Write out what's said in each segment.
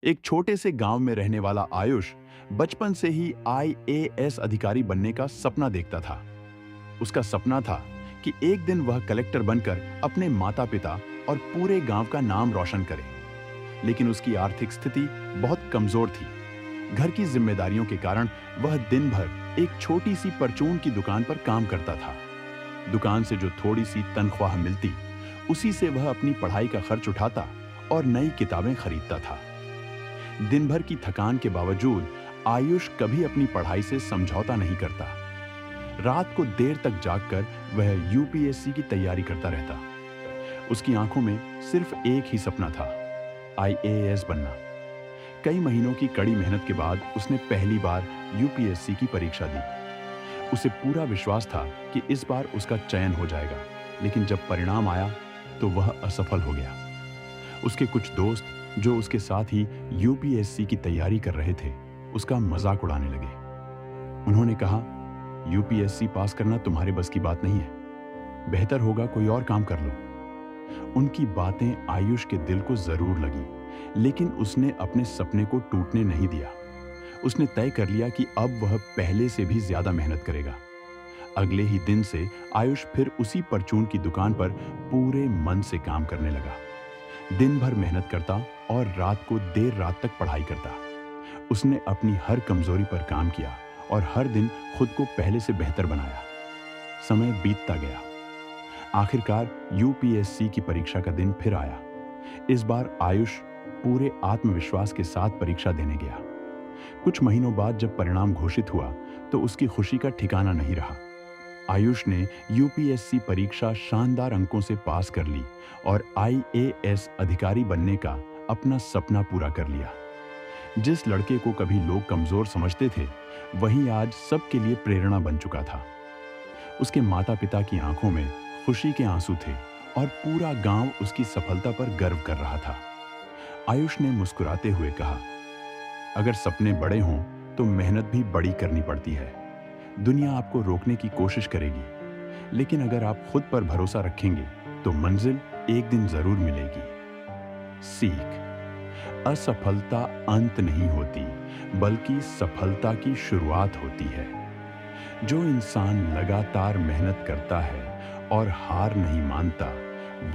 एक छोटे से गांव में रहने वाला आयुष बचपन से ही आईएएस अधिकारी बनने का सपना देखता था। उसका सपना था कि एक दिन वह कलेक्टर बनकर अपने माता-पिता और पूरे गांव का नाम रोशन करे। लेकिन उसकी आर्थिक स्थिति बहुत कमजोर थी। घर की जिम्मेदारियों के कारण वह दिन भर एक छोटी सी परचून की दुकान पर काम करता था। दुकान से जो थोड़ी सी तनख्वाह मिलती, उसी से वह अपनी पढ़ाई का खर्च उठाता और नई किताबें खरीदता था। दिन भर की थकान के बावजूद आयुष कभी अपनी पढ़ाई से समझौता नहीं करता। रात को देर तक जागकर वह यूपीएससी की तैयारी करता रहता। उसकी आंखों में सिर्फ एक ही सपना था, आईएएस बनना। कई महीनों की कड़ी मेहनत के बाद उसने पहली बार यूपीएससी की परीक्षा दी। उसे पूरा विश्वास था कि इस बार उसका चयन हो जाएगा, लेकिन जब परिणाम आया तो वह असफल हो गया। उसके कुछ दोस्त जो उसके साथ ही यूपीएससी की तैयारी कर रहे थे, उसका मजाक उड़ाने लगे। उन्होंने कहा, यूपीएससी पास करना तुम्हारे बस की बात नहीं है, बेहतर होगा कोई और काम कर लो। उनकी बातें आयुष के दिल को जरूर लगी, लेकिन उसने अपने सपने को टूटने नहीं दिया। उसने तय कर लिया कि अब वह पहले से भी ज्यादा मेहनत करेगा। अगले ही दिन से आयुष फिर उसी परचून की दुकान पर पूरे मन से काम करने लगा। दिन भर मेहनत करता और रात को देर रात तक पढ़ाई करता। उसने अपनी हर कमजोरी पर काम किया और हर दिन खुद को पहले से बेहतर बनाया। समय बीतता गया। आखिरकार यूपीएससी की परीक्षा का दिन फिर आया। इस बार आयुष पूरे आत्मविश्वास के साथ परीक्षा देने गया। कुछ महीनों बाद जब परिणाम घोषित हुआ तो उसकी खुशी का ठिकाना नहीं रहा। आयुष ने यूपीएससी परीक्षा शानदार अंकों से पास कर ली और आईएएस अधिकारी बनने का अपना सपना पूरा कर लिया। जिस लड़के को कभी लोग कमजोर समझते थे, वही आज सबके लिए प्रेरणा बन चुका था। उसके माता-पिता की आंखों में खुशी के आंसू थे और पूरा गांव उसकी सफलता पर गर्व कर रहा था। आयुष ने मुस्कुराते हुए कहा, अगर सपने बड़े हों तो मेहनत भी बड़ी करनी पड़ती है। दुनिया आपको रोकने की कोशिश करेगी, लेकिन अगर आप खुद पर भरोसा रखेंगे तो मंजिल एक दिन जरूर मिलेगी। सीख, असफलता अंत नहीं होती, बल्कि सफलता की शुरुआत होती है। जो इंसान लगातार मेहनत करता है और हार नहीं मानता,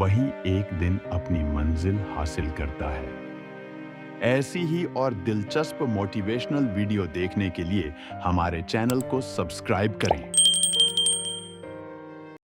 वही एक दिन अपनी मंजिल हासिल करता है। ऐसी ही और दिलचस्प मोटिवेशनल वीडियो देखने के लिए हमारे चैनल को सब्सक्राइब करें।